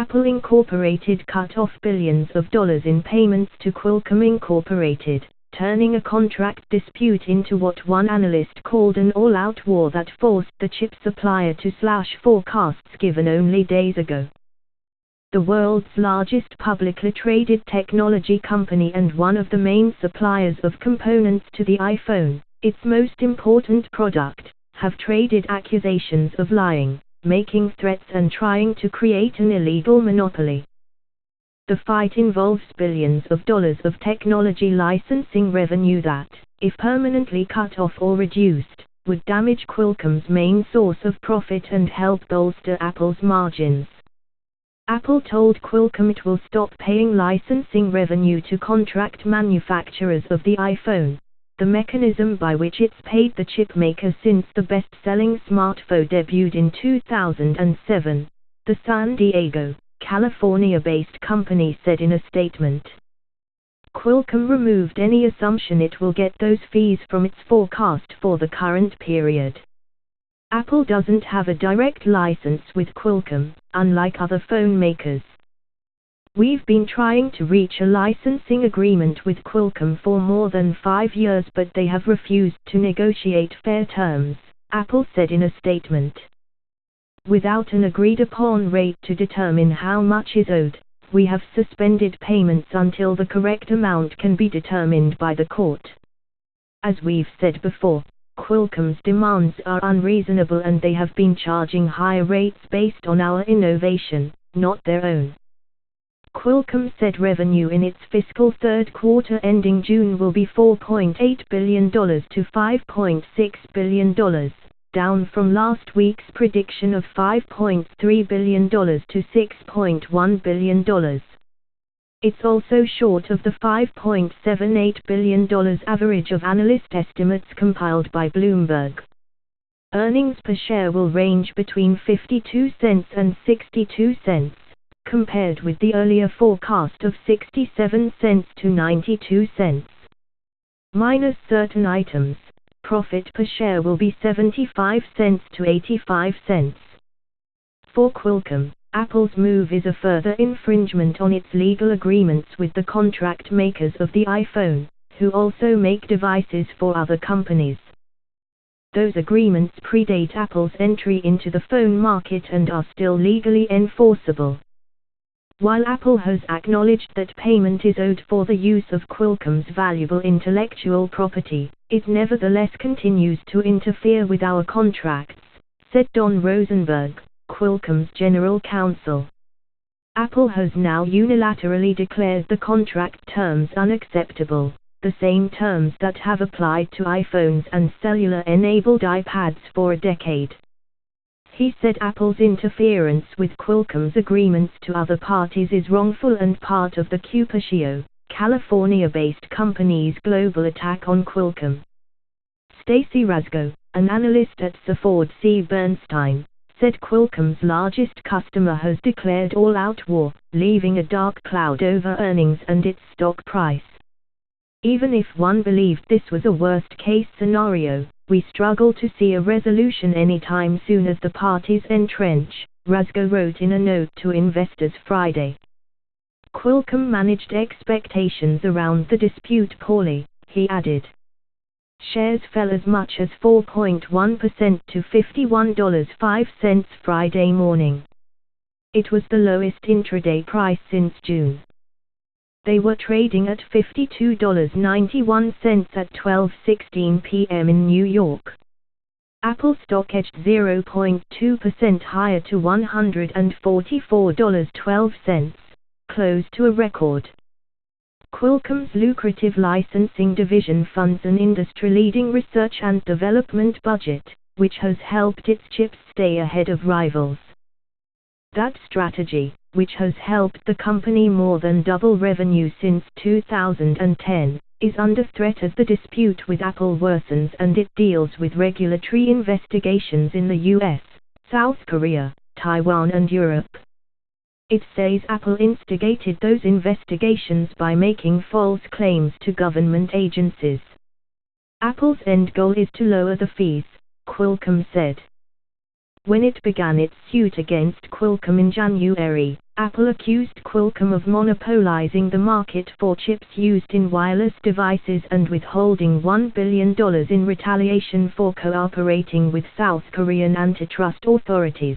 Apple Incorporated cut off billions of dollars in payments to Qualcomm Incorporated, turning a contract dispute into what one analyst called an all-out war that forced the chip supplier to slash forecasts given only days ago. The world's largest publicly traded technology company and one of the main suppliers of components to the iPhone, its most important product, have traded accusations of lying, making threats and trying to create an illegal monopoly. The fight involves billions of dollars of technology licensing revenue that, if permanently cut off or reduced, would damage Qualcomm's main source of profit and help bolster Apple's margins. Apple told Qualcomm it will stop paying licensing revenue to contract manufacturers of the iPhone, the mechanism by which it's paid the chip maker since the best-selling smartphone debuted in 2007, the San Diego, California-based company said in a statement. Qualcomm removed any assumption it will get those fees from its forecast for the current period. Apple doesn't have a direct license with Qualcomm, unlike other phone makers. We've been trying to reach a licensing agreement with Qualcomm for more than 5 years, but they have refused to negotiate fair terms, Apple said in a statement. Without an agreed-upon rate to determine how much is owed, we have suspended payments until the correct amount can be determined by the court. As we've said before, Qualcomm's demands are unreasonable and they have been charging higher rates based on our innovation, not their own. Qualcomm said revenue in its fiscal third quarter ending June will be $4.8 billion to $5.6 billion, down from last week's prediction of $5.3 billion to $6.1 billion. It's also short of the $5.78 billion average of analyst estimates compiled by Bloomberg. Earnings per share will range between 52 cents and 62 cents, compared with the earlier forecast of 67 cents to 92 cents. Minus certain items, profit per share will be 75 cents to 85 cents. For Qualcomm, Apple's move is a further infringement on its legal agreements with the contract makers of the iPhone, who also make devices for other companies. Those agreements predate Apple's entry into the phone market and are still legally enforceable. While Apple has acknowledged that payment is owed for the use of Qualcomm's valuable intellectual property, it nevertheless continues to interfere with our contracts, said Don Rosenberg, Qualcomm's general counsel. Apple has now unilaterally declared the contract terms unacceptable, the same terms that have applied to iPhones and cellular-enabled iPads for a decade. He said Apple's interference with Qualcomm's agreements to other parties is wrongful and part of the Cupertino, California-based company's global attack on Qualcomm. Stacy Rasgo, an analyst at Sanford C. Bernstein, said Qualcomm's largest customer has declared all-out war, leaving a dark cloud over earnings and its stock price. Even if one believed this was a worst-case scenario, we struggle to see a resolution anytime soon as the parties entrench, Rasgo wrote in a note to investors Friday. Qualcomm managed expectations around the dispute poorly, he added. Shares fell as much as 4.1% to $51.05 Friday morning. It was the lowest intraday price since June. They were trading at $52.91 at 12:16 p.m. in New York. Apple stock edged 0.2% higher to $144.12, close to a record. Qualcomm's lucrative licensing division funds an industry-leading research and development budget, which has helped its chips stay ahead of rivals. That strategy, which has helped the company more than double revenue since 2010, is under threat as the dispute with Apple worsens and it deals with regulatory investigations in the US, South Korea, Taiwan and Europe. It says Apple instigated those investigations by making false claims to government agencies. Apple's end goal is to lower the fees, Qualcomm said. When it began its suit against Qualcomm in January, Apple accused Qualcomm of monopolizing the market for chips used in wireless devices and withholding $1 billion in retaliation for cooperating with South Korean antitrust authorities.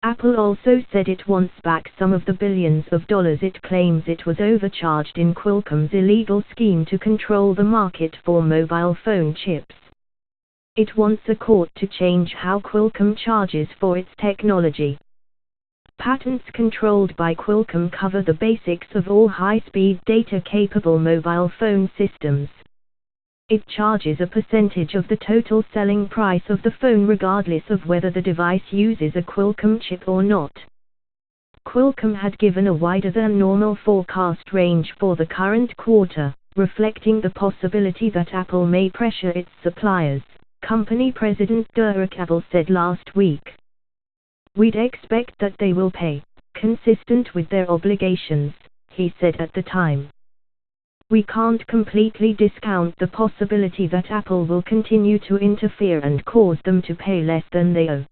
Apple also said it wants back some of the billions of dollars it claims it was overcharged in Qualcomm's illegal scheme to control the market for mobile phone chips. It wants a court to change how Qualcomm charges for its technology. Patents controlled by Qualcomm cover the basics of all high-speed data-capable mobile phone systems. It charges a percentage of the total selling price of the phone regardless of whether the device uses a Qualcomm chip or not. Qualcomm had given a wider than normal forecast range for the current quarter, reflecting the possibility that Apple may pressure its suppliers, company president Derek Abel said last week. "We'd expect that they will pay, consistent with their obligations," he said at the time. "We can't completely discount the possibility that Apple will continue to interfere and cause them to pay less than they owe."